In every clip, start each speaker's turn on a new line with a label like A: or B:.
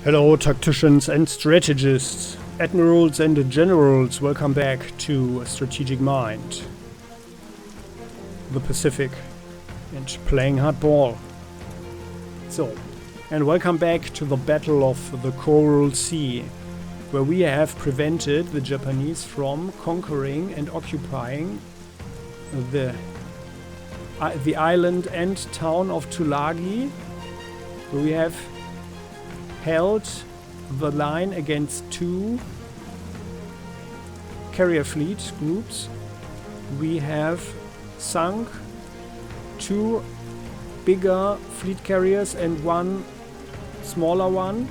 A: Hello tacticians and strategists, admirals and generals, welcome back to Strategic Mind, the Pacific, and playing hardball. So, and welcome back to the Battle of the Coral Sea, where we have prevented the Japanese from conquering and occupying the island and town of Tulagi, where we have held the line against two carrier fleet groups. We have sunk two bigger fleet carriers and one smaller one,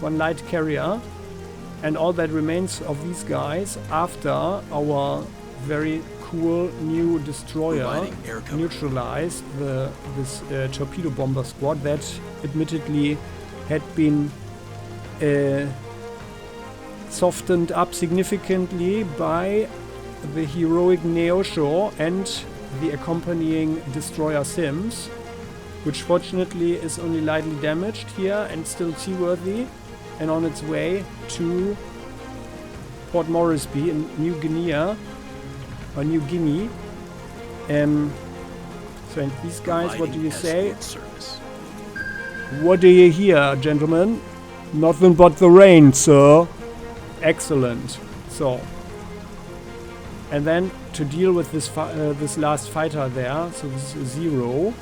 A: one light carrier, and all that remains of these guys after our very cool new destroyer neutralized this torpedo bomber squad that admittedly had been softened up significantly by the heroic Neosho and the accompanying destroyer Sims, which fortunately is only lightly damaged here and still seaworthy and on its way to Port Moresby in New Guinea. So and these guys, what do you say? What do you hear, gentlemen? Nothing but the rain, sir. Excellent. So, and then to deal with this this last fighter there, so this is a Zero,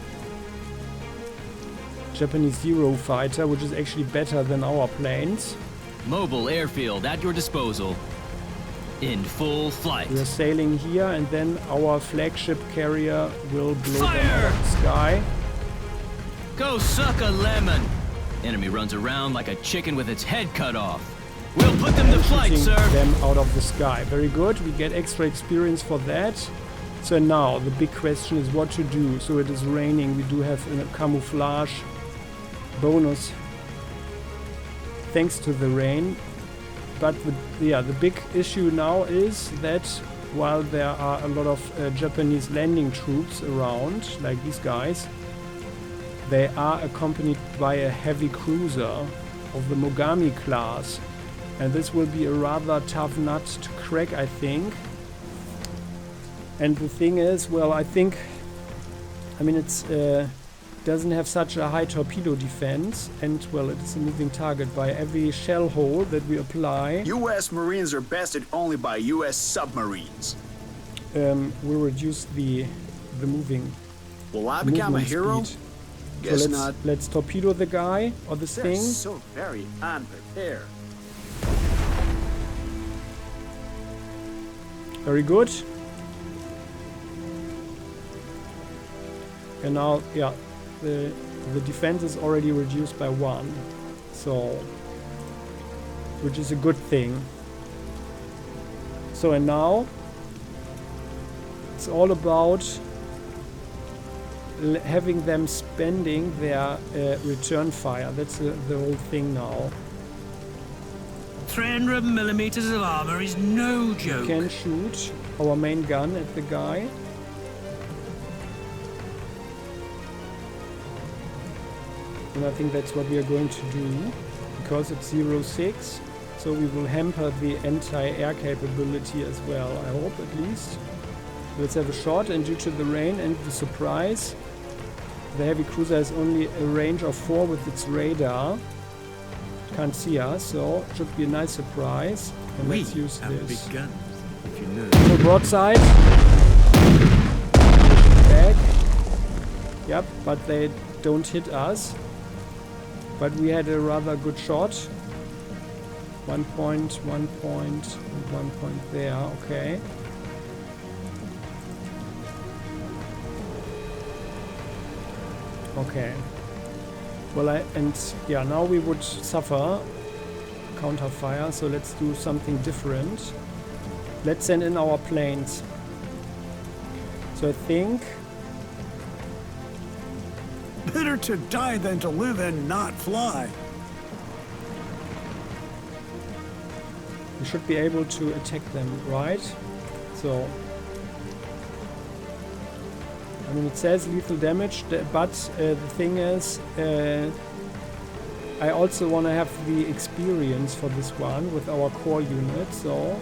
A: Japanese Zero fighter, which is actually better than our planes.
B: Mobile airfield at your disposal. In full flight.
A: We're sailing here, and then our flagship carrier will blow them out of the sky.
B: Go suck a lemon! Enemy runs around like a chicken with its head cut off. We'll put them to flight, sir!
A: Them out of the sky. Very good. We get extra experience for that. So now, the big question is what to do. So it is raining. We do have a camouflage bonus thanks to the rain. But the big issue now is that while there are a lot of Japanese landing troops around, like these guys, they are accompanied by a heavy cruiser of the Mogami class. And this will be a rather tough nut to crack, I think. And the thing is, well, I mean, it's doesn't have such a high torpedo defense, and well, it is a moving target. By every shell hole that we apply,
C: U.S. Marines are bested only by U.S. submarines.
A: We'll reduce the moving.
C: Will I become a hero?
A: Speed.
C: Guess
A: so
C: not.
A: Let's torpedo the guy or this thing.
C: So very unprepared.
A: Very good. And now, yeah, the defense is already reduced by 1, so which is a good thing. So and now it's all about having them spending their return fire. That's the whole thing now.
D: 300 millimeters of armor is no joke.
A: We can shoot our main gun at the guy. And I think that's what we are going to do, because it's 0-6, so we will hamper the anti-air capability as well, I hope at least. Let's have a shot, and due to the rain and the surprise, the heavy cruiser has only a range of 4 with its radar. Can't see us, so it should be a nice surprise. And let's use this.
D: Big guns, if you know.
A: So broadside. Back. Yep, but they don't hit us. But we had a rather good shot. 1 point, 1 point, and 1 point there, okay. Okay. Well, now we would suffer counter fire, so let's do something different. Let's send in our planes. So I think
E: better to die than to live and not fly.
A: we should be able to attack them, right? So I mean, it says lethal damage, but the thing is, I also want to have the experience for this one with our core unit, so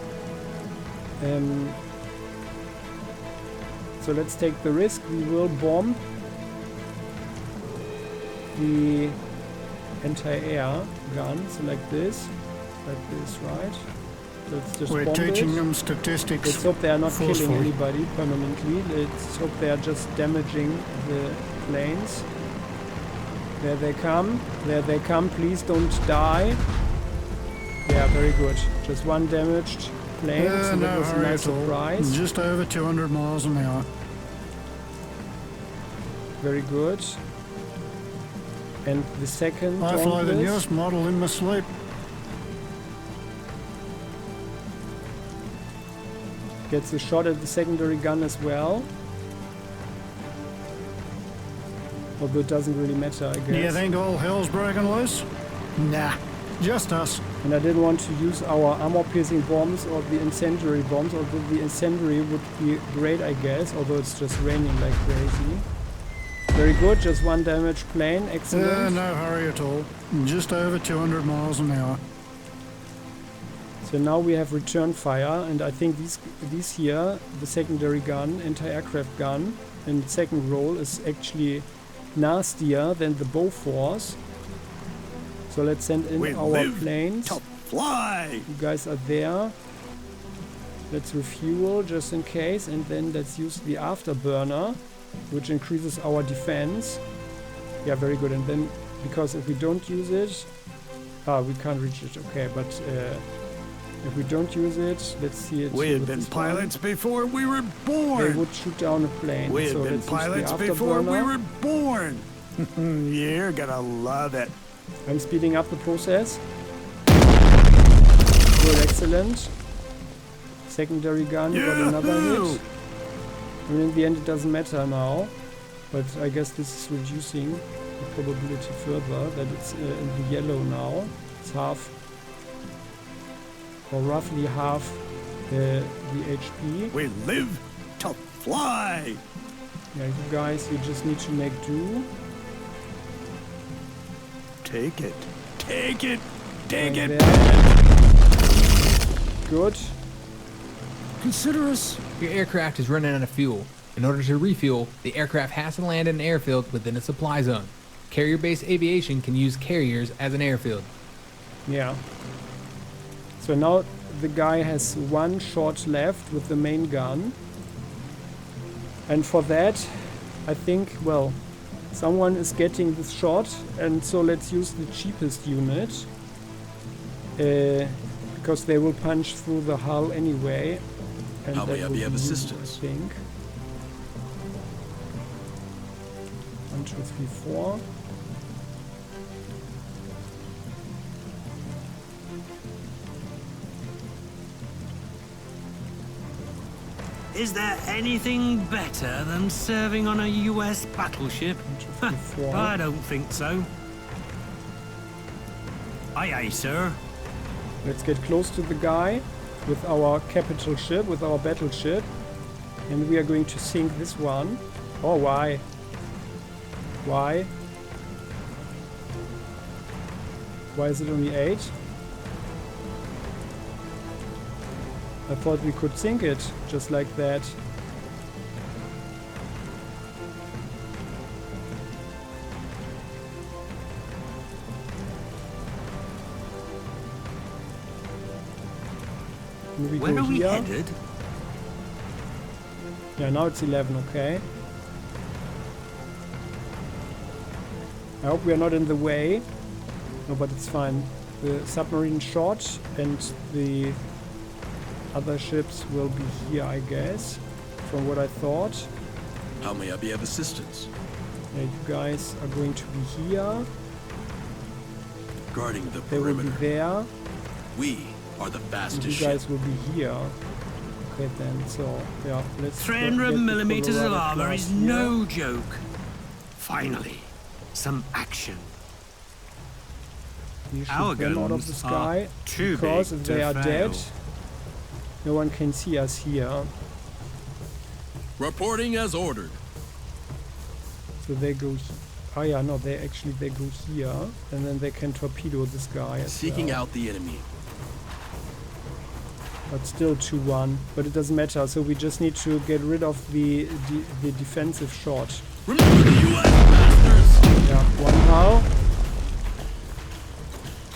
A: so let's take the risk. We will bomb the anti-air gun, so like this, right? Let's just
E: We're
A: bomb
E: teaching
A: it.
E: them statistics.
A: Let's hope they are not killing
E: forcefully.
A: anybody permanently. Let's hope they are just damaging the planes. There they come. There they come. Please don't die. Yeah, very good. Just one damaged plane, so that
E: No
A: was a
E: hurry
A: nice
E: at all.
A: surprise.
E: Just over 200 miles an hour.
A: Very good. And the second
E: I fly the
A: Dauntless.
E: newest model in my sleep.
A: Gets a shot at the secondary gun as well. Although it doesn't really matter, I
E: Do you
A: guess.
E: think all hell's breaking loose? Nah, just us.
A: And I didn't want to use our armor-piercing bombs or the incendiary bombs, although the incendiary would be great, I guess, although it's just raining like crazy. Very good, just one damaged plane, excellent.
E: No hurry at all. Just over 200 miles an hour.
A: So now we have return fire, and I think these here, the secondary gun, anti-aircraft gun, in second roll is actually nastier than the Bofors. So let's send in
E: We
A: our
E: live
A: planes.
E: to fly.
A: You guys are there. Let's refuel just in case, and then let's use the afterburner, which increases our defense. Yeah, very good. And then, because if we don't use it, we can't reach it. Okay, but if we don't use it, let's see it.
E: We had
A: with
E: been
A: this one.
E: pilots before we were
A: They
E: born.
A: would shoot down a plane.
E: We had
A: so
E: been
A: let's use the
E: pilots before we
A: afterburner.
E: were born. You're gonna love it.
A: I'm speeding up the process. Good, excellent. Secondary gun, got another
E: Yoo-hoo!
A: hit. I mean, in the end, it doesn't matter now. But I guess this is reducing the probability further that it's in the yellow now. It's half, or roughly half the HP.
E: We live to fly.
A: Yeah, you guys, you just need to make do.
E: Take it. Take it. Take
A: Right
E: it.
A: there. Good.
E: Consider us.
F: Your aircraft is running out of fuel. In order to refuel, the aircraft has to land in an airfield within a supply zone. Carrier-based aviation can use carriers as an airfield.
A: Yeah. So now the guy has one shot left with the main gun. And for that, I think, well, someone is getting this shot, and so let's use the cheapest unit. Because they will punch through the hull anyway. And
G: How may
A: that
G: I
A: will
G: be of
A: you,
G: assistance?
A: I think. 1, 2, 3, 4.
D: Is there anything better than serving on a US battleship?
A: 1, 2, 3, 4.
D: I don't think so. Aye, aye, sir.
A: Let's get close to the guy with our capital ship, with our battleship. And we are going to sink this one. Oh, why? Why? Why is it only 8? I thought we could sink it just like that. Can we
D: Where
A: go
D: are we
A: here?
D: headed?
A: Yeah, now it's 11, okay. I hope we are not in the way. No, but it's fine. The submarine shot and the other ships will be here, I guess, from what I thought.
G: How may I be of assistance?
A: Yeah, you guys are going to be here.
G: Guarding the
A: They will be
G: perimeter.
A: there.
G: We are the
A: And
G: fastest
A: you
G: ship.
A: guys will be here. Okay then, so yeah, let's
D: 300
A: get the
D: millimeters of
A: Colorado
D: armor
A: class
D: is
A: here.
D: no joke. Finally, some action.
A: You shoot
D: Our
A: them out of
D: guns
A: the sky,
D: are too
A: because
D: big
A: if
D: to
A: they are
D: fail.
A: dead, no one can see us here.
G: Reporting as ordered.
A: So they go. Oh yeah, no, they go here, and then they can torpedo this guy as
G: Seeking
A: well.
G: out the enemy.
A: But still 2-1. But it doesn't matter, so we just need to get rid of the defensive shot.
G: Remember the U.S. bastards!
A: Yeah, one hull.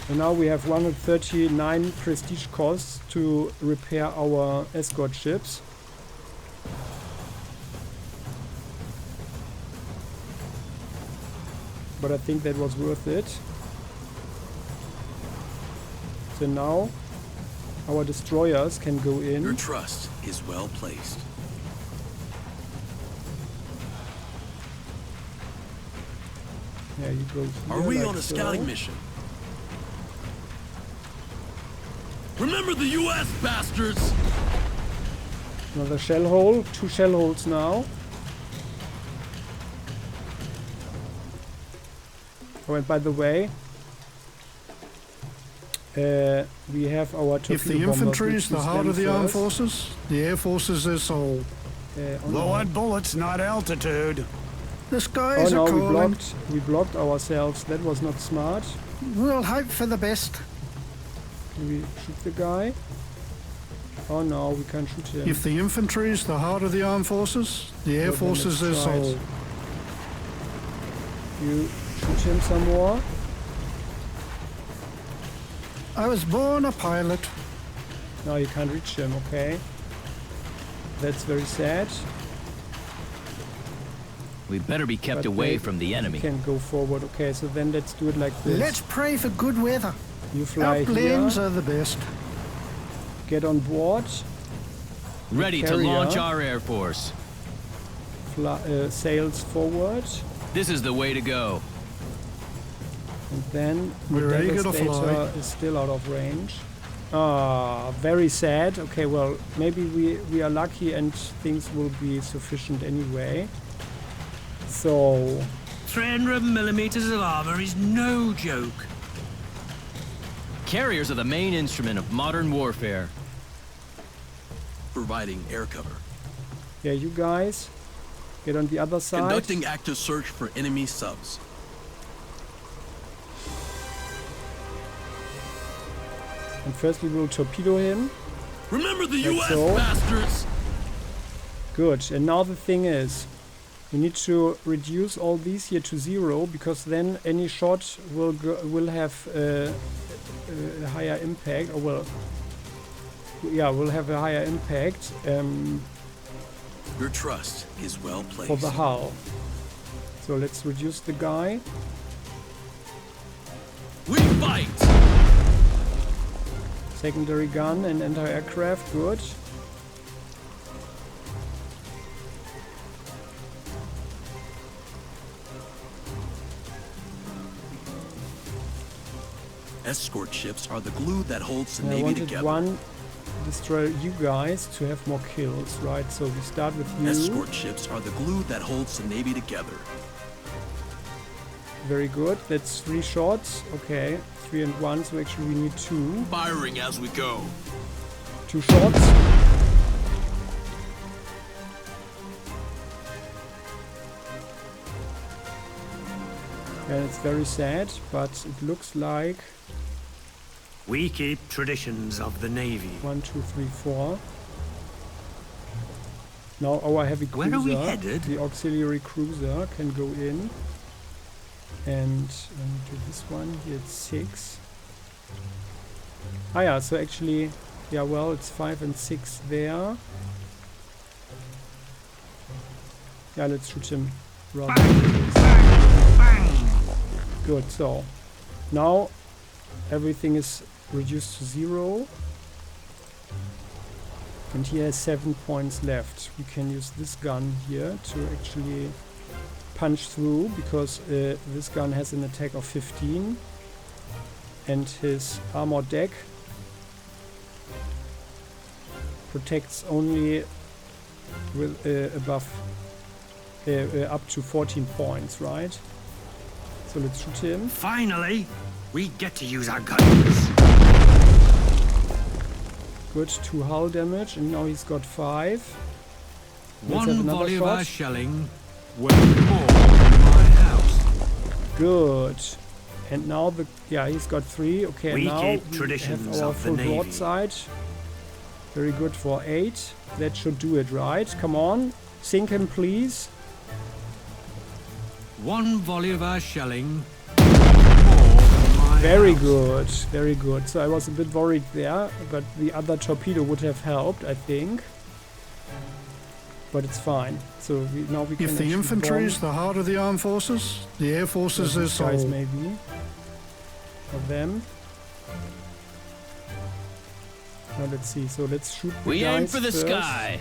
A: And now we have 139 prestige costs to repair our escort ships. But I think that was worth it. So now our destroyers can go in.
G: Your trust is well placed.
A: Yeah, you go here.
G: Are we
A: like
G: on a
A: so.
G: scouting mission? Remember the U.S. bastards!
A: Another shell hole. 2 shell holes now. Oh, and by the way, we have our torpedo
E: If the
A: bombers,
E: infantry
A: which
E: is the
A: use
E: heart
A: them
E: of the armed
A: first.
E: forces, the air force is their soul.
A: Oh
E: Low
A: no,
E: on bullets, not altitude. The skies
A: oh, no
E: are calling.
A: we blocked ourselves. That was not smart.
E: We'll hope for the best.
A: We shoot the guy. Oh no, we can't shoot him.
E: If the infantry is the heart of the armed forces, the air
A: Well, then
E: force is their
A: let's try it.
E: soul.
A: You shoot him some more.
E: I was born a pilot.
A: No, you can't reach him, okay. That's very sad.
B: We better be kept
A: But
B: away
A: they
B: from the enemy.
A: Can go forward. Okay, so then let's do it like this.
E: Let's pray for good weather.
A: You fly
E: Outlanes
A: here,
E: are the best.
A: get on board,
B: Ready to
A: carrier.
B: launch our Air Force.
A: sails forward,
B: This is the way to go.
A: and then
E: We're
A: the
E: eager to fly.
A: Devastator is still out of range. Ah, very sad. Okay, well, maybe we are lucky and things will be sufficient anyway. So,
D: 300 millimeters of armor is no joke.
B: Carriers are the main instrument of modern warfare.
G: Providing air cover.
A: yeah, you guys get on the other side.
G: Conducting active search for enemy subs.
A: And first we will torpedo him.
G: Remember the
A: Like
G: U.S.
A: so.
G: bastards!
A: Good. And now the thing is, we need to reduce all these here to 0, because then any shot will have a higher impact. Or will have a higher impact
G: Your trust is well placed.
A: for the hull. So let's reduce the guy.
G: We fight!
A: Secondary gun and anti-aircraft. Good.
G: Escort ships are the glue that holds the
A: And I
G: Navy
A: wanted
G: together.
A: one destroyer, you guys, to have more kills, right? So we start with you.
G: Escort ships are the glue that holds the Navy together.
A: Very good. That's 3 shots. Okay, 3 and 1. So actually we need 2.
G: Firing as we go.
A: 2 shots. And it's very sad, but it looks like
D: We keep traditions of the Navy.
A: 1, 2, 3, 4. Now our heavy cruiser,
D: Where are we headed?
A: the auxiliary cruiser, can go in. And when we do this one, here it's 6. Ah yeah, so actually, yeah, well, it's 5 and 6 there. Yeah, let's shoot him rather than this. Good, so now everything is reduced to 0. And he has 7 points left. We can use this gun here to actually punch through, because this gun has an attack of 15. And his armor deck protects only with above up to 14 points, right? So let's shoot him.
D: Finally, we get to use our guns.
A: Good, 2 hull damage, and now he's got 5. Let's have
D: One
A: another
D: volley of our
A: shot.
D: shelling went more than my house.
A: Good. And now he's got 3. Okay,
D: We
A: now
D: keep
A: we
D: traditions
A: have our
D: of the
A: full
D: Navy.
A: broadside. Very good for 8. That should do it, right? Come on. Sink him, please.
D: 1 volley of our shelling. More than my
A: Very
D: house.
A: good. Very good. So I was a bit worried there, but the other torpedo would have helped, I think. But it's fine. So now we can
E: If the
A: actually
E: infantry
A: bomb
E: is the heart of the armed forces, the air forces
A: these
E: is
A: guys
E: soul.
A: maybe. For them. Now let's see. So let's shoot the
B: We aim
A: guys
B: for the
A: first.
B: sky.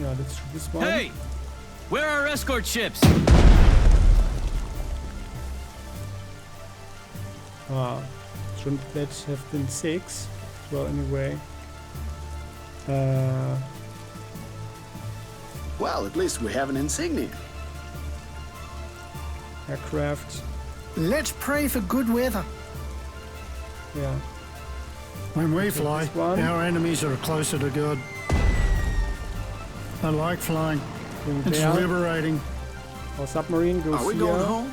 A: Yeah, let's shoot this one.
B: Hey! Where are our escort ships?
A: Ah, shouldn't that have been 6? Well, anyway.
C: Well, at least we have an insignia.
A: Aircraft.
E: Let's pray for good weather.
A: Yeah.
E: When we fly,
A: this one.
E: our enemies are closer to God. I like flying.
A: Going
E: It's
A: there.
E: liberating.
A: Our submarine goes
C: Are we
A: here.
C: going home?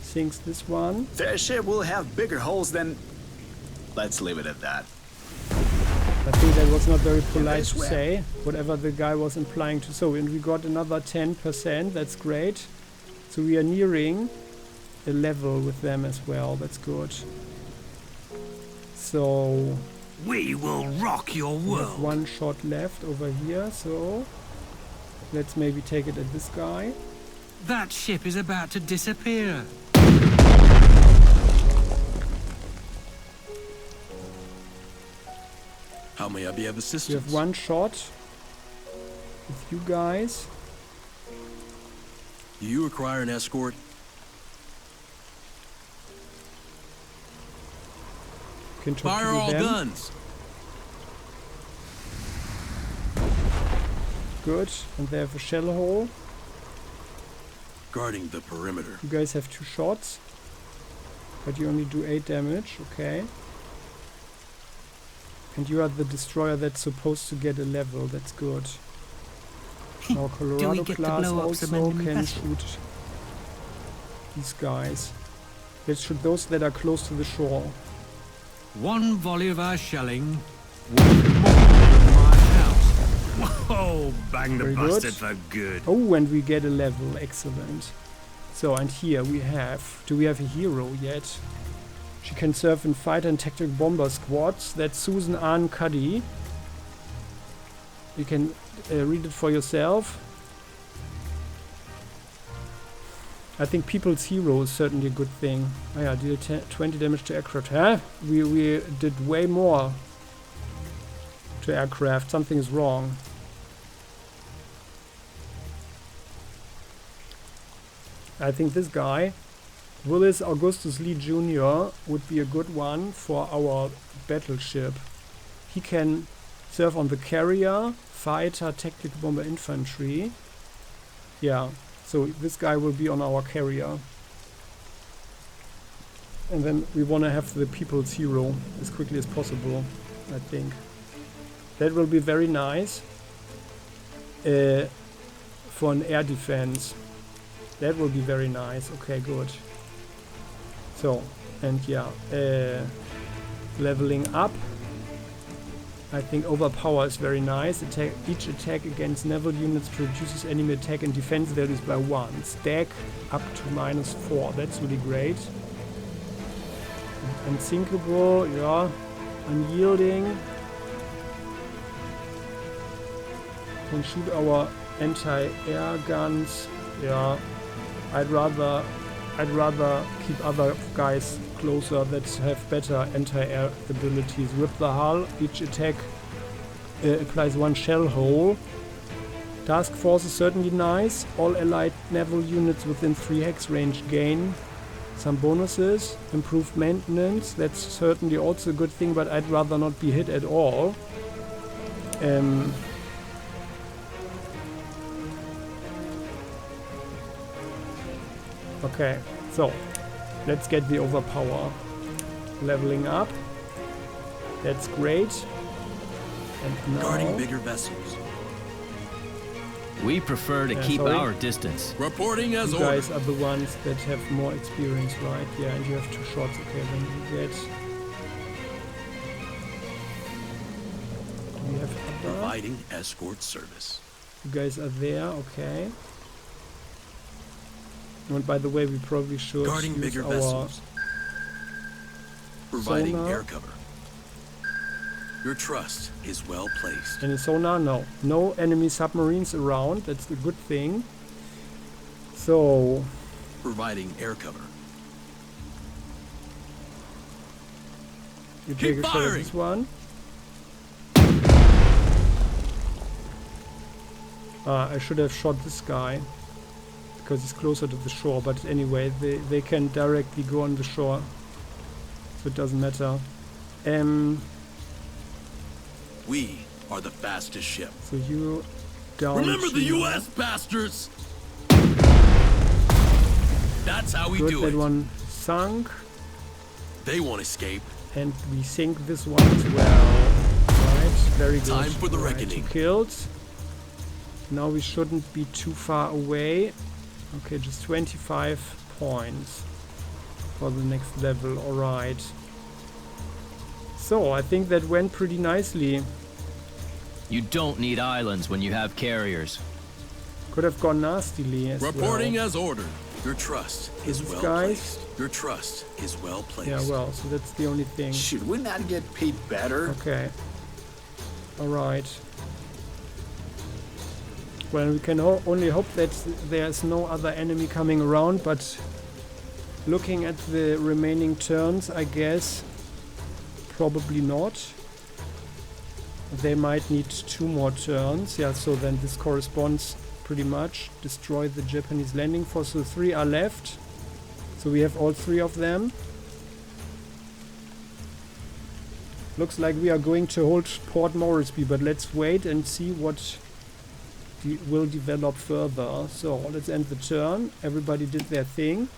A: Sinks this one.
C: Their ship will have bigger holes than... Let's leave it at that.
A: I think that was not very polite
C: this
A: to
C: way.
A: say, whatever the guy was implying to. So, and we got another 10%. That's great. So we are nearing a level with them as well. That's good. So
D: We will rock your
A: we have
D: world.
A: 1 shot left over here. So let's maybe take it at this guy.
D: That ship is about to disappear.
G: How may I be of
A: We
G: assistance?
A: have 1 shot with you guys.
G: Do you require an escort?
A: Can
G: Fire
A: torpedo
G: all
A: them.
G: guns!
A: Good. And they have a shell hole.
G: Guarding the perimeter.
A: You guys have 2 shots. But you only do 8 damage. Okay. And you are the destroyer that's supposed to get a level. That's good. Now Colorado
D: get to
A: class
D: blow up some
A: also
D: enemy
A: can
D: vessels?
A: shoot these guys. Let's shoot those that are close to the shore.
D: 1 volley of our shelling. Worth more than my house. Whoa! Bang the
A: Very
D: busted
A: good.
D: for good.
A: Oh, and we get a level. Excellent. So, and here we have... Do we have a hero yet? She can serve in fighter and tactical bomber squads. That's Susan Ann Cuddy. You can read it for yourself. I think people's hero is certainly a good thing. Oh yeah, did 20 damage to aircraft. Huh? We did way more to aircraft. Something is wrong. I think this guy, Willis Augustus Lee Jr., would be a good one for our battleship. He can serve on the carrier, fighter, tactical bomber, infantry. Yeah, so this guy will be on our carrier. And then we want to have the people's hero as quickly as possible, I think. That will be very nice for an air defense. That will be very nice. Okay, good. So, and yeah, leveling up. I think overpower is very nice. Each attack against naval units reduces enemy attack and defense values by 1. Stack up to -4. That's really great. Unsinkable, yeah. Unyielding. Can shoot our anti-air guns. Yeah. I'd rather keep other guys closer that have better anti-air abilities. Rip the hull. Each attack applies 1 shell hole. Task force is certainly nice. All allied naval units within 3 hex range gain some bonuses. Improved maintenance. That's certainly also a good thing, but I'd rather not be hit at all. Okay, so let's get the overpower. Leveling up. That's great. And now
G: Guarding bigger vessels.
B: We prefer to keep
A: sorry.
B: our distance.
G: Reporting as
A: you
G: ordered.
A: guys are the ones that have more experience, right? Yeah, and you have 2 shots. Okay, then you get... Do we have other?
G: Providing escort service.
A: You guys are there, okay. And by the way, we probably should
G: Guarding
A: use
G: bigger
A: our
G: vessels. Providing
A: sonar.
G: air cover. Your trust is well placed.
A: Any sonar? No. No enemy submarines around. That's the good thing. So,
G: Providing air cover.
A: you
G: Keep
A: take a shot at
G: firing.
A: this one. I should have shot this guy because he's closer to the shore, but anyway, they can directly go on the shore, so it doesn't matter.
G: We are the fastest ship.
A: So you down.
G: Remember the
A: to-
G: U.S. bastards. That's how we
A: Good,
G: do
A: that
G: it.
A: one sunk,
G: They won't escape.
A: and we sink this one as well. Right, very good.
G: Time for the
A: Right,
G: reckoning.
A: 2 kills. Now we shouldn't be too far away. Okay, just 25 points for the next level. Alright. So, I think that went pretty nicely.
B: You don't need islands when you have carriers.
A: Could have gone nastily as
G: Reporting
A: well.
G: as ordered. Your trust is
A: These
G: well
A: guys?
G: placed. Your trust is well placed.
A: Yeah, well, so that's the only thing.
C: Should we not get paid better?
A: Okay. Alright. Well, we can only hope that there's no other enemy coming around, but looking at the remaining turns, I guess probably not. They might need 2 more turns. Yeah, so then this corresponds pretty much. Destroy the Japanese landing force. So 3 are left. So we have all 3 of them. Looks like we are going to hold Port Moresby, but let's wait and see what will develop further. So let's end the turn. Everybody did their thing.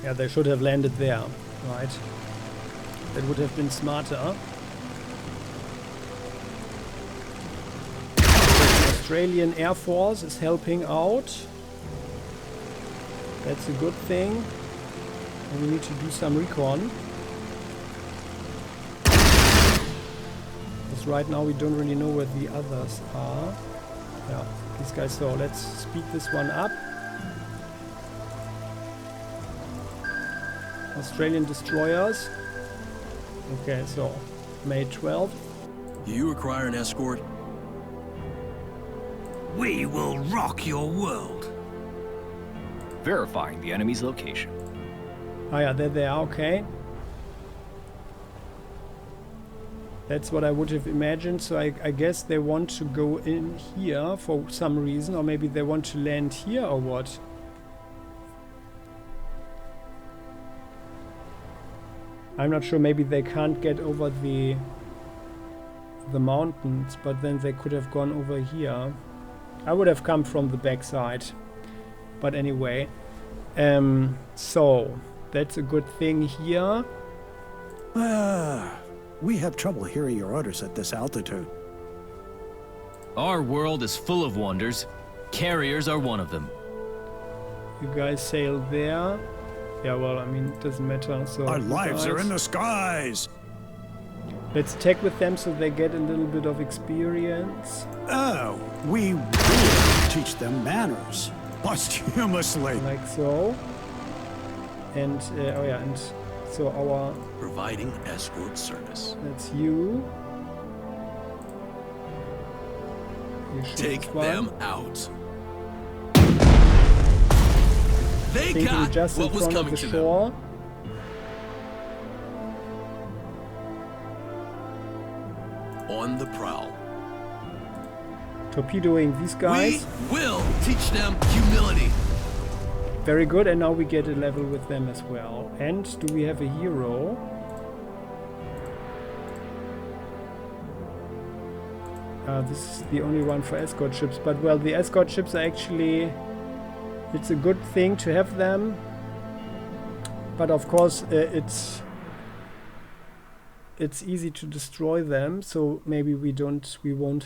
A: Yeah, they should have landed there, right? That would have been smarter. Australian Air Force is helping out. That's a good thing. And we need to do some recon. Because right now we don't really know where the others are. Yeah, these guys. So let's speed this one up. Australian destroyers. Okay, so May 12th.
G: Do you require an escort?
E: We will rock your world.
H: Verifying the enemy's location.
A: Ah yeah, there they are, okay. That's what I would have imagined, so I guess they want to go in here for some reason, or maybe they want to land here or what? I'm not sure, maybe they can't get over the mountains, but then they could have gone over here. I would have come from the backside. But anyway, so that's a good thing here.
E: We have trouble hearing your orders at this altitude.
B: Our world is full of wonders. Carriers are one of them.
A: You guys sail there. Yeah, well, I mean, it doesn't matter. So
E: Our
A: you
E: lives are
A: guys-
E: in the skies.
A: Let's attack with them so they get a little bit of experience.
E: Oh, we will teach them manners. Posthumously.
A: Like so. And, oh yeah, and so our,
G: Providing escort service.
A: that's you. You shoot
G: Take
A: this one.
G: them out. They
A: Thinking
G: got
A: just in
G: what was
A: front of
G: coming
A: the
G: to them.
A: shore.
G: On the prowl.
A: Torpedoing these guys.
G: We will teach them humility.
A: Very good, and now we get a level with them as well. And do we have a hero? This is the only one for escort ships, but well, the escort ships are actually, it's a good thing to have them, but of course it's easy to destroy them, so maybe we won't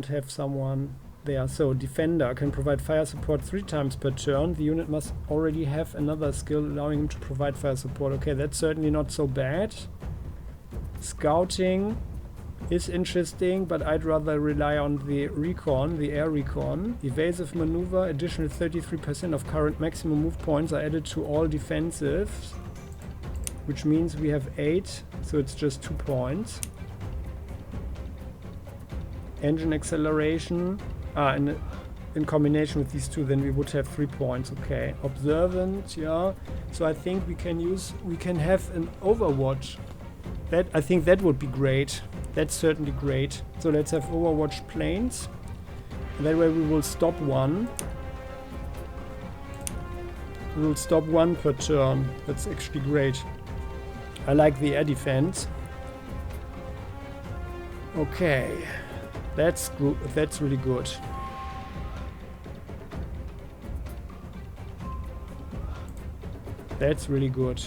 A: have someone there. So defender can provide fire support 3 times per turn. The unit must already have another skill allowing him to provide fire support. Okay, that's certainly not so bad. Scouting is interesting, but I'd rather rely on the recon, the air recon. Evasive maneuver, additional 33% of current maximum move points are added to all defensives, which means we have 8, so it's just 2 points. Engine acceleration, in combination with these two, then we would have 3 points. Okay, observant, yeah. So I think we can have an overwatch. I think that would be great. That's certainly great. So let's have overwatch planes. And that way we will stop one. We will stop one per turn. That's actually great. I like the air defense. Okay, that's really good. That's really good.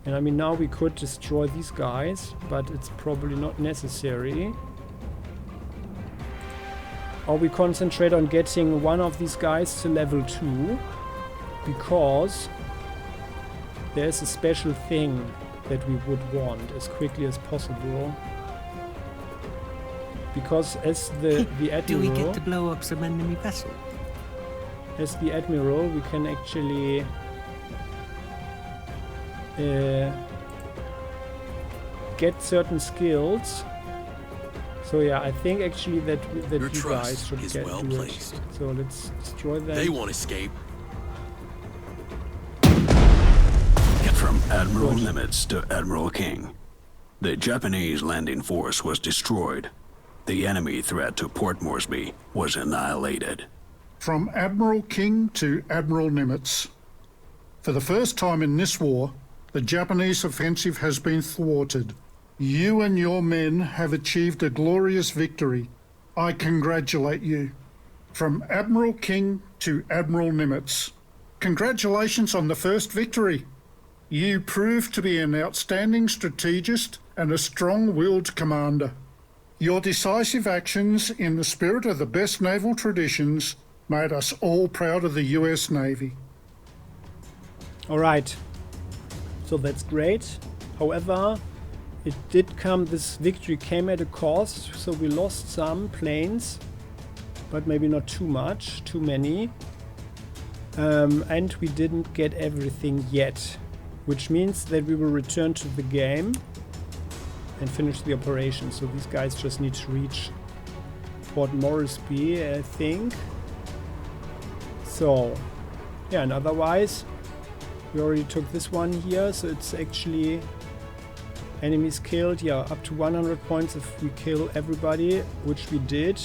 A: And I mean, now we could destroy these guys, but it's probably not necessary. Or we concentrate on getting one of these guys to level 2, because there's a special thing that we would want as quickly as possible. Because as the admiral...
H: Do we get to blow up some enemy vessel?
A: As the admiral, we can actually get certain skills. So yeah, I think actually that
G: Your
A: you guys should
G: is
A: get
G: well
A: to it.
G: placed.
A: So let's destroy them.
G: They won't escape.
I: From Admiral Nimitz to Admiral King, the Japanese landing force was destroyed. The enemy threat to Port Moresby was annihilated.
E: From Admiral King to Admiral Nimitz. For the first time in this war, the Japanese offensive has been thwarted. You and your men have achieved a glorious victory. I congratulate you. From Admiral King to Admiral Nimitz. Congratulations on the first victory. You proved to be an outstanding strategist and a strong-willed commander. Your decisive actions in the spirit of the best naval traditions made us all proud of the US Navy.
A: All right. So that's great. However, this victory came at a cost, so we lost some planes, but maybe not too many. And we didn't get everything yet, which means that we will return to the game and finish the operation. So these guys just need to reach Port Moresby, I think. So, yeah, and otherwise, we already took this one here, so it's actually enemies killed, yeah, up to 100 points if we kill everybody, which we did.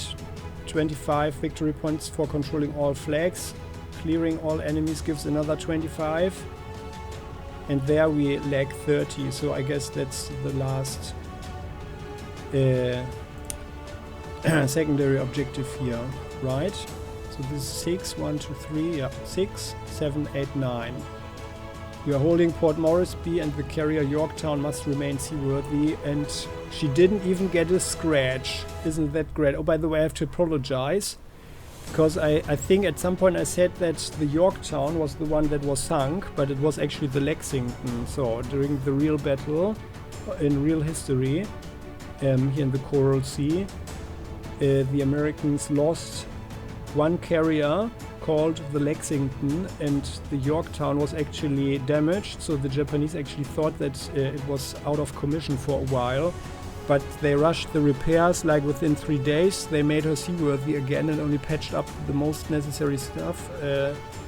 A: 25 victory points for controlling all flags. Clearing all enemies gives another 25. And there we lack 30, so I guess that's the last secondary objective here, right? So this is 6, 1, 2, 3, yeah, 6, 7, 8, 9. We are holding Port Moresby and the carrier Yorktown must remain seaworthy, and she didn't even get a scratch. Isn't that great? Oh, by the way, I have to apologize, because I think at some point I said that the Yorktown was the one that was sunk, but it was actually the Lexington. So during the real battle, in real history, here in the Coral Sea, the Americans lost one carrier called the Lexington, and the Yorktown was actually damaged, so the Japanese actually thought that it was out of commission for a while, but they rushed the repairs like within 3 days. They made her seaworthy again and only patched up the most necessary stuff,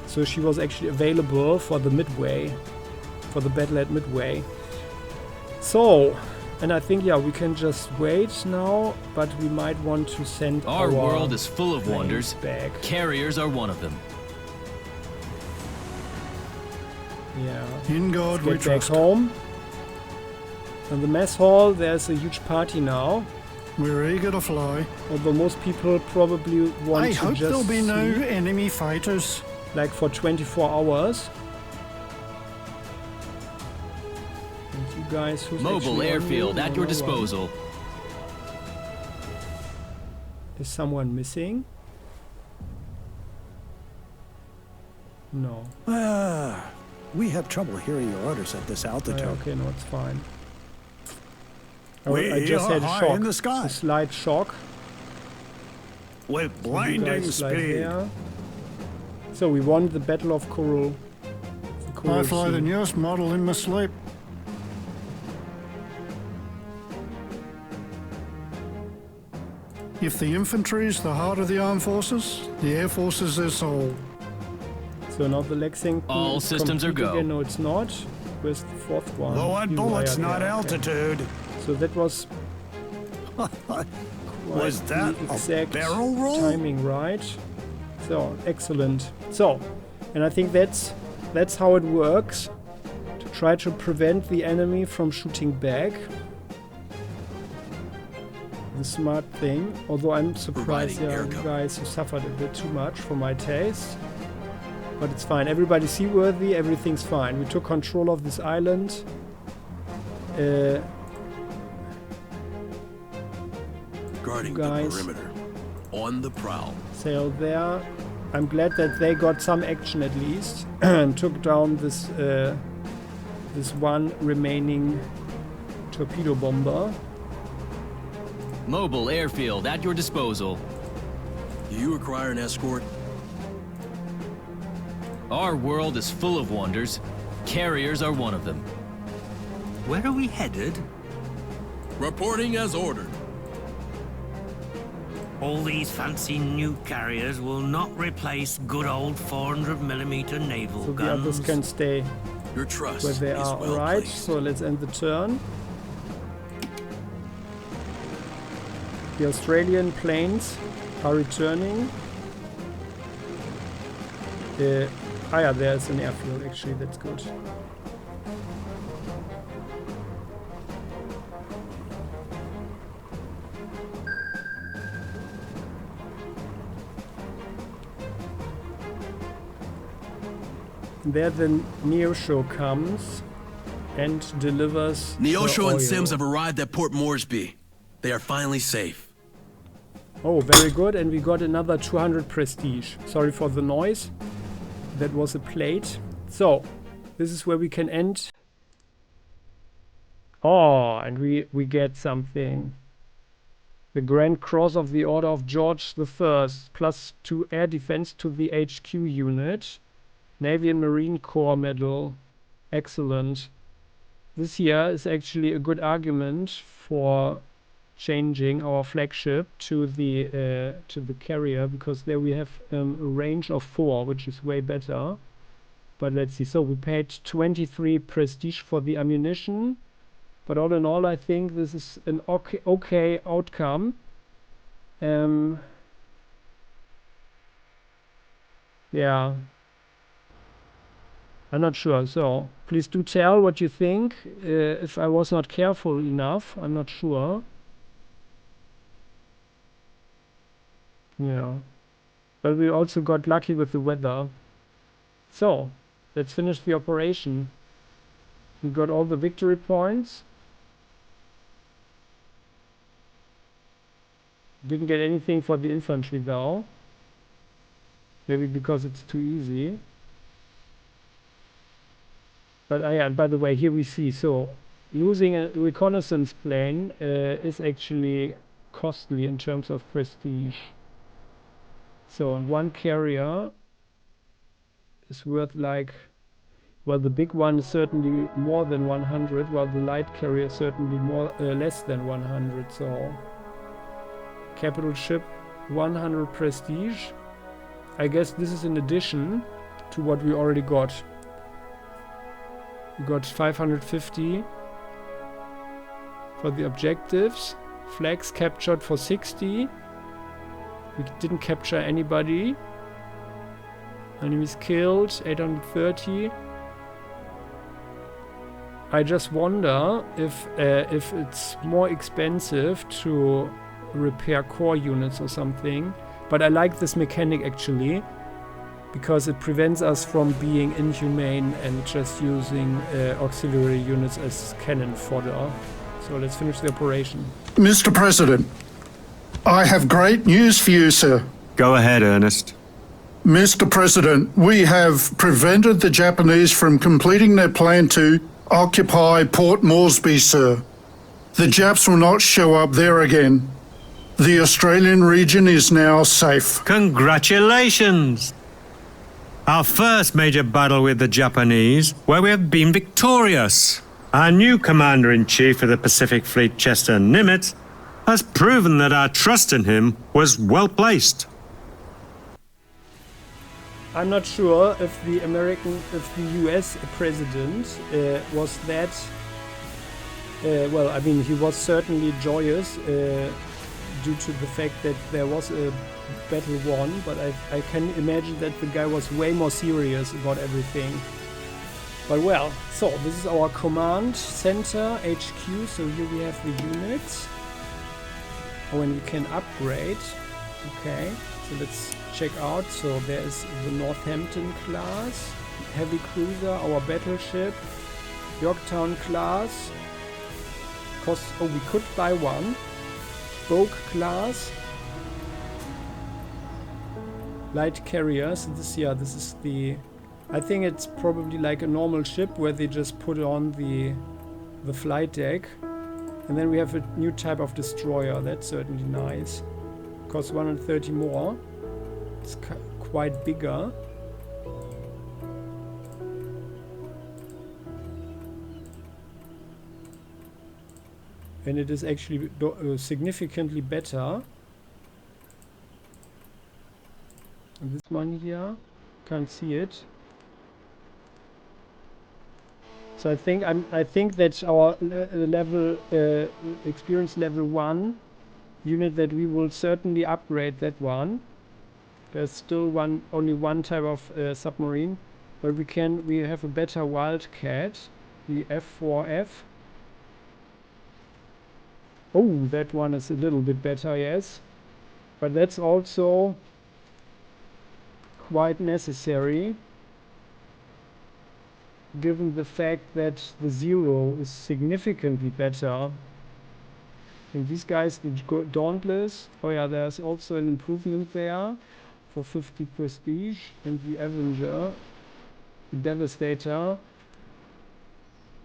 A: so she was actually available for the Midway, for the battle at Midway. So, and I think, yeah, we can just wait now, but we might want to send
B: Our world is full of wonders.
A: Back.
B: Carriers are one of them.
A: Yeah.
E: In God we
A: Get back
E: trust.
A: home. In the mess hall, there's a huge party now.
E: We're eager to fly.
A: Although most people probably want
E: I
A: to
E: hope
A: just
E: there'll be no
A: sleep,
E: enemy fighters.
A: like for 24 hours. And you guys, who's
B: Mobile
A: actually on
B: airfield
A: you?
B: at
A: No,
B: your
A: no one.
B: disposal.
A: Is someone missing? No.
J: We have trouble hearing your orders at this altitude.
A: Okay, no, it's fine.
J: We
A: I just
J: are
A: had a
J: high
A: shock.
J: in the sky.
A: A slight shock.
J: With
A: You
J: blinding
A: guys fly
J: speed.
A: there. So we won the Battle of Coral.
E: I fly the newest model in my sleep. If the infantry is the heart of the armed forces, the air force is their soul.
A: So now the Lexington
B: All
A: is
B: systems are
A: complete
B: go.
A: again. No, it's not. Where's the fourth one?
J: Low on
A: You
J: bullets,
A: wired
J: not
A: there, okay.
J: altitude.
A: So that was
J: Was
A: quite
J: that
A: the
J: a
A: exact
J: barrel roll?
A: timing right. So excellent. So, and I think that's how it works. To try to prevent the enemy from shooting back. The smart thing. Although I'm surprised,
G: Providing air
A: you
G: cover.
A: guys, you suffered a bit too much for my taste. But it's fine. Everybody's seaworthy. Everything's fine. We took control of this island.
G: Guarding the
A: guys.
G: perimeter. On the prowl.
A: Sail there. I'm glad that they got some action at least and took down this this one remaining torpedo bomber.
B: Mobile airfield at your disposal.
G: Do you require an escort?
B: Our world is full of wonders. Carriers are one of them.
H: Where are we headed?
G: Reporting as ordered.
H: All these fancy new carriers will not replace good old 400mm naval
A: So the
H: guns.
A: others can stay
G: Your trust
A: where they
G: is
A: are.
G: well
A: Alright,
G: placed.
A: so let's end the turn. The Australian planes are returning. Yeah, there's an airfield actually, that's good. There the Neosho comes and delivers the
G: Neosho
A: oil.
G: and Sims have arrived at Port Moresby. They are finally safe.
A: Oh, very good, and we got another 200 prestige. Sorry for the noise. That was a plate. So, this is where we can end. Oh, and we get something. The Grand Cross of the Order of George I, +2 air defense to the HQ unit. Navy and Marine Corps medal. Excellent. This here is actually a good argument for changing our flagship to the carrier, because there we have a range of 4, which is way better. But let's see. So we paid 23 prestige for the ammunition, but all in all, I think this is an okay outcome. Yeah. I'm not sure, so please do tell what you think. If I was not careful enough, I'm not sure. Yeah. But we also got lucky with the weather. So, let's finish the operation. We got all the victory points. Didn't get anything for the infantry though. Maybe because it's too easy. But yeah, and by the way, here we see, so losing a reconnaissance plane is actually costly in terms of prestige. So one carrier is worth like, well, the big one is certainly more than 100, while the light carrier is certainly less than 100. So capital ship, 100 prestige. I guess this is in addition to what we already got. We got 550 for the objectives. Flags captured for 60. We didn't capture anybody. Enemies killed, 830. I just wonder if it's more expensive to repair core units or something. But I like this mechanic actually, because it prevents us from being inhumane and just using auxiliary units as cannon fodder. So let's finish the operation.
E: Mr. President, I have great news for you, sir.
D: Go ahead, Ernest.
E: Mr. President, we have prevented the Japanese from completing their plan to occupy Port Moresby, sir. The Japs will not show up there again. The Australian region is now safe.
D: Congratulations! Our first major battle with the Japanese, where we have been victorious. Our new Commander-in-Chief of the Pacific Fleet, Chester Nimitz, has proven that our trust in him was well placed.
A: I'm not sure if the US president was that, well, I mean, he was certainly joyous due to the fact that there was a battle won, but I can imagine that the guy was way more serious about everything. But well, so this is our command center, HQ, so here we have the units. Oh, and we can upgrade. Okay, so let's check out. So there is the Northampton class, heavy cruiser, our battleship, Yorktown class. Costs, oh, we could buy one. Bogue class, light carriers. This is the, I think it's probably like a normal ship where they just put on the flight deck. And then we have a new type of destroyer. That's certainly nice. Costs 130 more. It's quite bigger. And it is actually significantly better. And this one here, can't see it. So I think that our level experience level 1 unit, that we will certainly upgrade that one. There's still only one type of submarine, but we have a better Wildcat, the F4F. Oh, that one is a little bit better, yes. But that's also quite necessary, given the fact that the Zero is significantly better. And these guys, the Dauntless, oh yeah, there's also an improvement there for 50 prestige. And the Avenger, the Devastator,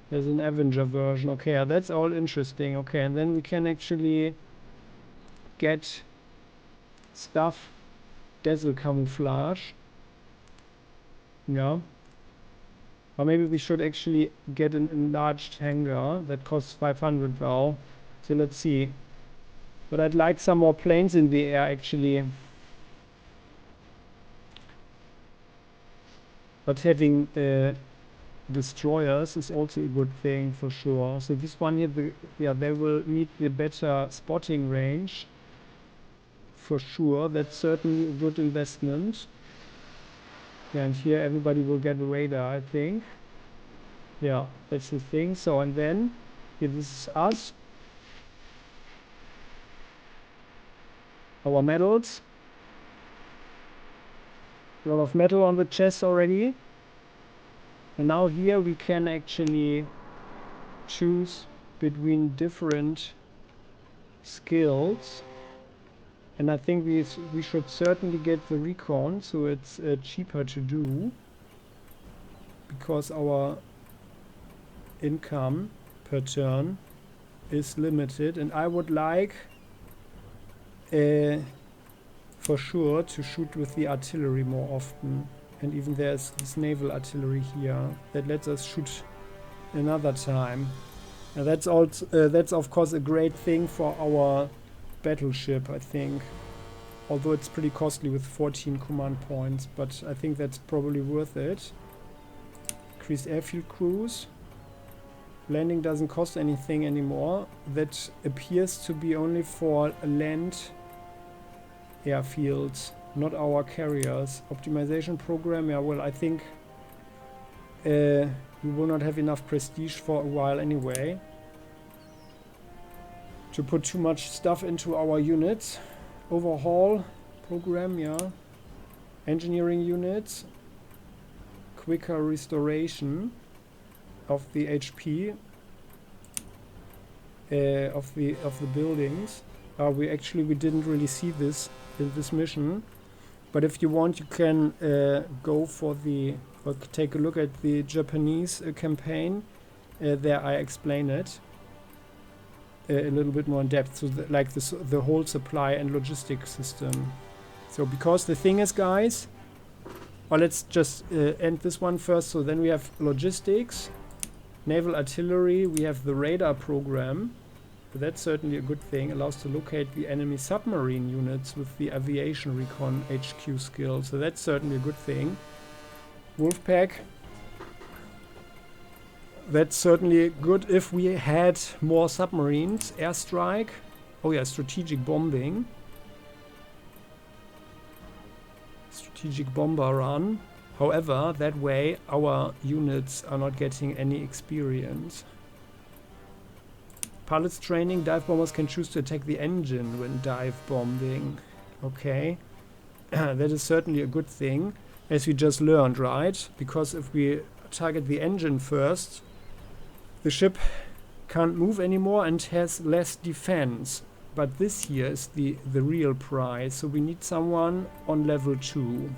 A: there's an Avenger version. Okay, yeah, that's all interesting. Okay, and then we can actually get stuff, Dazzle Camouflage. Yeah. Or maybe we should actually get an enlarged hangar that costs 500 though. So let's see. But I'd like some more planes in the air actually. But having destroyers is also a good thing for sure. So this one here, they will need the better spotting range. For sure, that's certainly a good investment. Yeah, and here everybody will get a radar, I think. Yeah, that's the thing. So, and then, here this is us. Our medals. A lot of metal on the chest already. And now here we can actually choose between different skills. And I think we should certainly get the recon, so it's cheaper to do, because our income per turn is limited, and I would like for sure to shoot with the artillery more often. And even there's this naval artillery here that lets us shoot another time. And that's also that's of course a great thing for our battleship, I think. Although it's pretty costly with 14 command points, but I think that's probably worth it. Increased airfield cruise. Landing doesn't cost anything anymore. That appears to be only for land airfields, not our carriers. Optimization program, yeah, well, I think We will not have enough prestige for a while anyway to put too much stuff into our units. Overhaul program, yeah. Engineering units. Quicker restoration of the HP of the buildings. We didn't really see this in this mission, but if you want, you can go for take a look at the Japanese campaign. There I explain it a little bit more in depth. So the whole supply and logistics system. So because the thing is, guys, well, let's just end this one first. So then we have logistics, naval artillery, we have the radar program. So that's certainly a good thing. Allows to locate the enemy submarine units with the aviation recon HQ skill. So that's certainly a good thing. Wolfpack. That's certainly good if we had more submarines. Airstrike. Oh yeah, strategic bombing. Strategic bomber run. However, that way our units are not getting any experience. Pilots training. Dive bombers can choose to attack the engine when dive bombing. Okay. That is certainly a good thing, as we just learned, right? Because if we target the engine first, the ship can't move anymore and has less defense. But this here is the real prize. So we need someone on level 2.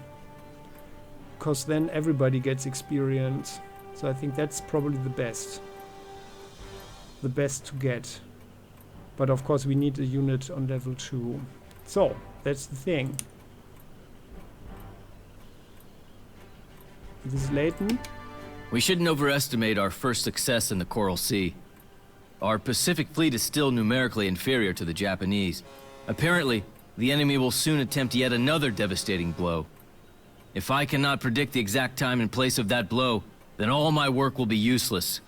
A: Because then everybody gets experience. So I think that's probably the best. The best to get. But of course we need a unit on level 2. So, that's the thing. This is Leighton.
B: We shouldn't overestimate our first success in the Coral Sea. Our Pacific fleet is still numerically inferior to the Japanese. Apparently, the enemy will soon attempt yet another devastating blow. If I cannot predict the exact time and place of that blow, then all my work will be useless.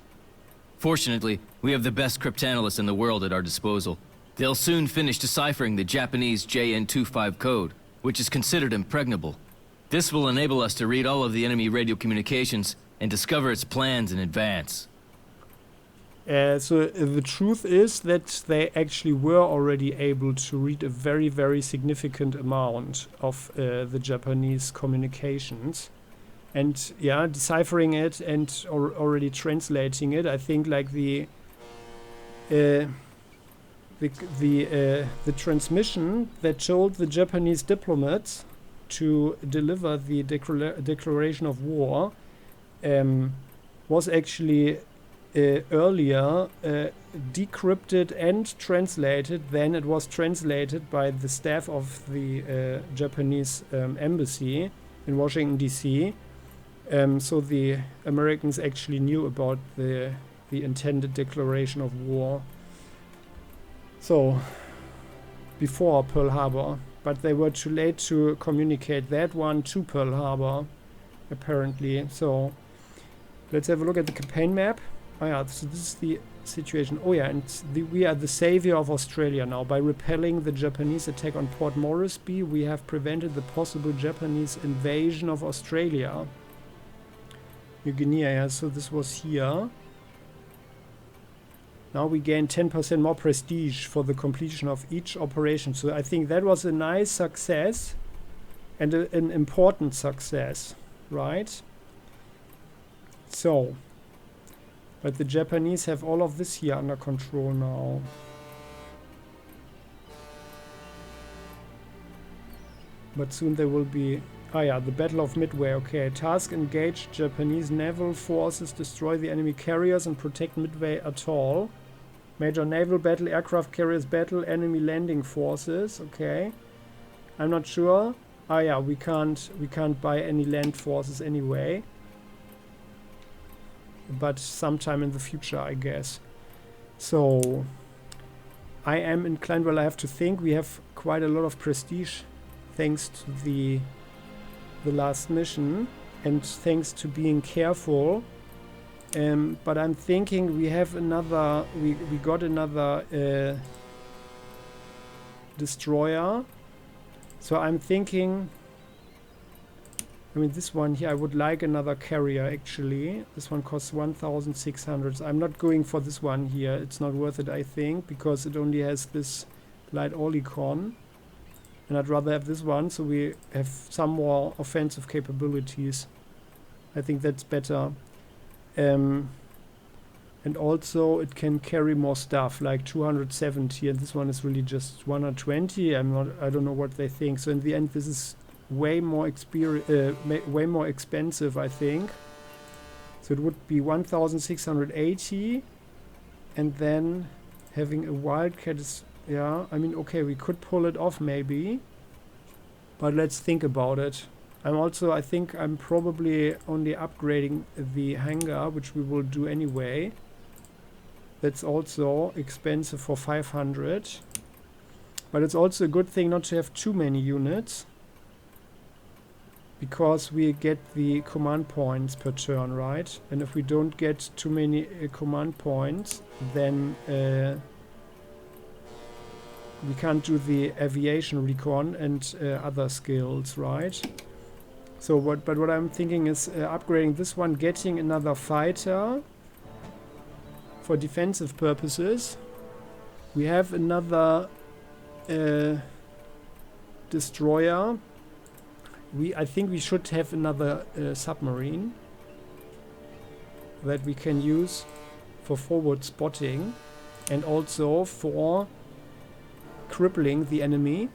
B: Fortunately, we have the best cryptanalysts in the world at our disposal. They'll soon finish deciphering the Japanese JN25 code, which is considered impregnable. This will enable us to read all of the enemy radio communications and discover its plans in advance.
A: So the truth is that they actually were already able to read a very, very significant amount of the Japanese communications. And yeah, deciphering it and already translating it, I think like the transmission that told the Japanese diplomats to deliver the declaration of war was actually earlier decrypted and translated. Then it was translated by the staff of the Japanese embassy in Washington DC. So the Americans actually knew about the intended declaration of war. So before Pearl Harbor, but they were too late to communicate that one to Pearl Harbor, apparently. So let's have a look at the campaign map. Oh yeah, so this is the situation. Oh yeah, and we are the savior of Australia now. By repelling the Japanese attack on Port Moresby, we have prevented the possible Japanese invasion of Australia. New Guinea, yeah, so this was here. Now we gain 10% more prestige for the completion of each operation. So I think that was a nice success and an important success, right? So, but the Japanese have all of this here under control now. But soon they will be... Ah yeah, the Battle of Midway, okay. Task: engage Japanese naval forces, destroy the enemy carriers and protect Midway Atoll. Major naval battle, aircraft carriers battle, enemy landing forces, okay. I'm not sure. Ah yeah, we can't buy any land forces anyway. But sometime in the future, I guess. So I am inclined, well, I have to think we have quite a lot of prestige thanks to the last mission and thanks to being careful. But I'm thinking we have another, we got another destroyer. So I'm thinking I mean, this one here, I would like another carrier, actually. This one costs 1,600. So I'm not going for this one here. It's not worth it, I think, because it only has this light olicon. And I'd rather have this one, so we have some more offensive capabilities. I think that's better. And also, it can carry more stuff, like 270, and this one is really just 120. I don't know what they think. So in the end, this is way more expensive, I think. So it would be 1,680, and then having a wildcat is, yeah, I mean, okay, we could pull it off maybe, but let's think about it. I think I'm probably only upgrading the hangar, which we will do anyway. That's also expensive for 500, but it's also a good thing not to have too many units, because we get the command points per turn, right? And if we don't get too many command points, then we can't do the aviation recon and other skills, right? So what I'm thinking is upgrading this one, getting another fighter for defensive purposes. We have another destroyer. I think we should have another submarine that we can use for forward spotting and also for crippling the enemy.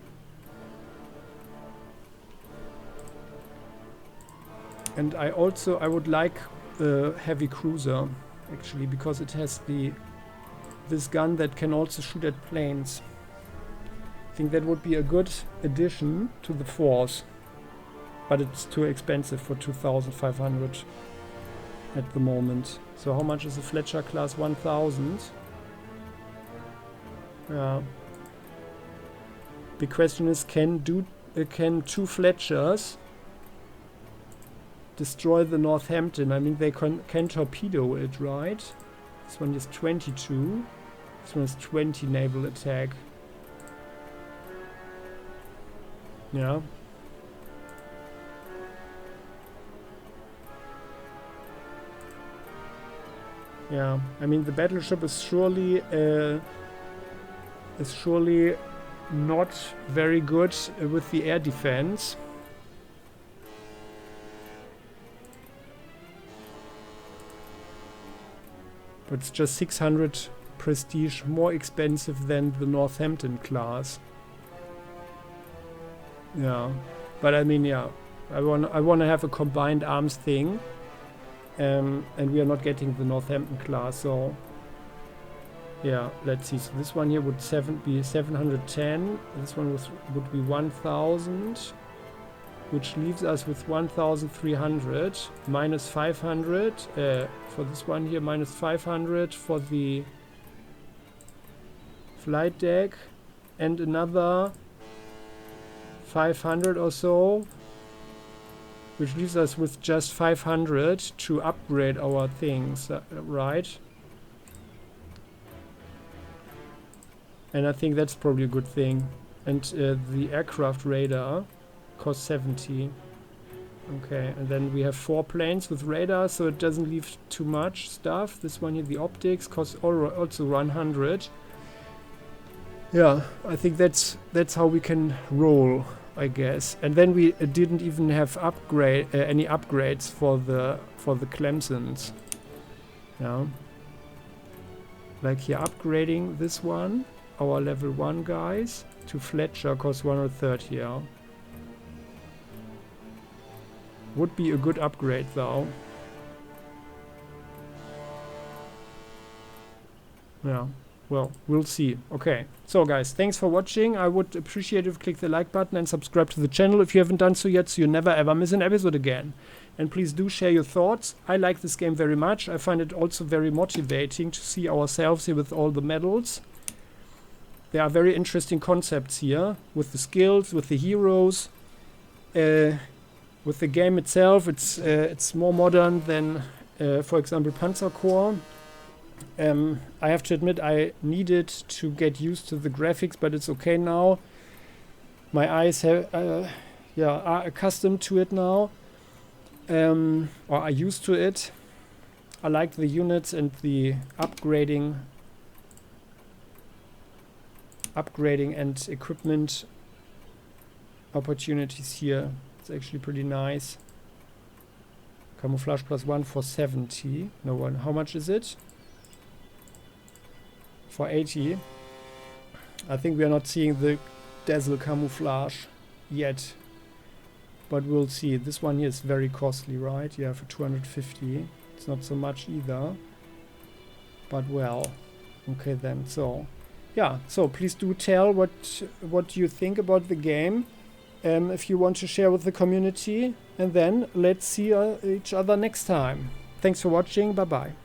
A: And I would like a heavy cruiser, actually, because it has this gun that can also shoot at planes. I think that would be a good addition to the force, but it's too expensive for 2,500 at the moment. So how much is a Fletcher class? 1,000. Yeah. Big question is, can 2 Fletchers destroy the Northampton? I mean, they can torpedo it, right? This one is 22. This one is 20 naval attack. Yeah. Yeah, I mean, the battleship is surely not very good with the air defense. But it's just 600 prestige more expensive than the Northampton class. Yeah, but I mean, yeah, I want to have a combined arms thing, and we are not getting the Northampton class, so yeah, let's see. So this one here would be 710. This one would be 1,000, which leaves us with 1,300 minus 500 for this one here, minus 500 for the flight deck, and another 500 or so, which leaves us with just 500 to upgrade our things, right? And I think that's probably a good thing. And the aircraft radar costs 70. Okay, and then we have 4 planes with radar, so it doesn't leave too much stuff. This one here, the optics, costs also 100. Yeah, I think that's how we can roll, I guess. And then we didn't even have any upgrades for the Clemsons. Yeah, like here, upgrading this one, our level 1 guys, to Fletcher costs 130. Yeah, would be a good upgrade though. Yeah. Well, we'll see. Okay, so guys, thanks for watching. I would appreciate if you click the like button and subscribe to the channel if you haven't done so yet, so you never ever miss an episode again. And please do share your thoughts. I like this game very much. I find it also very motivating to see ourselves here with all the medals. There are very interesting concepts here with the skills, with the heroes, with the game itself. It's more modern than, for example, Panzer Corps. I have to admit I needed to get used to the graphics, but it's okay now. My eyes are accustomed to it now. or are used to it. I like the units and the upgrading and equipment opportunities here. It's actually pretty nice. Camouflage +1 for 70. No one. How much is it? For 80. I think we are not seeing the dazzle camouflage yet, but we'll see. This one here is very costly, right? Yeah, for 250. It's not so much either, but well, okay then. So yeah, so please do tell what you think about the game, if you want to share with the community, and then let's see each other next time. Thanks for watching. Bye bye.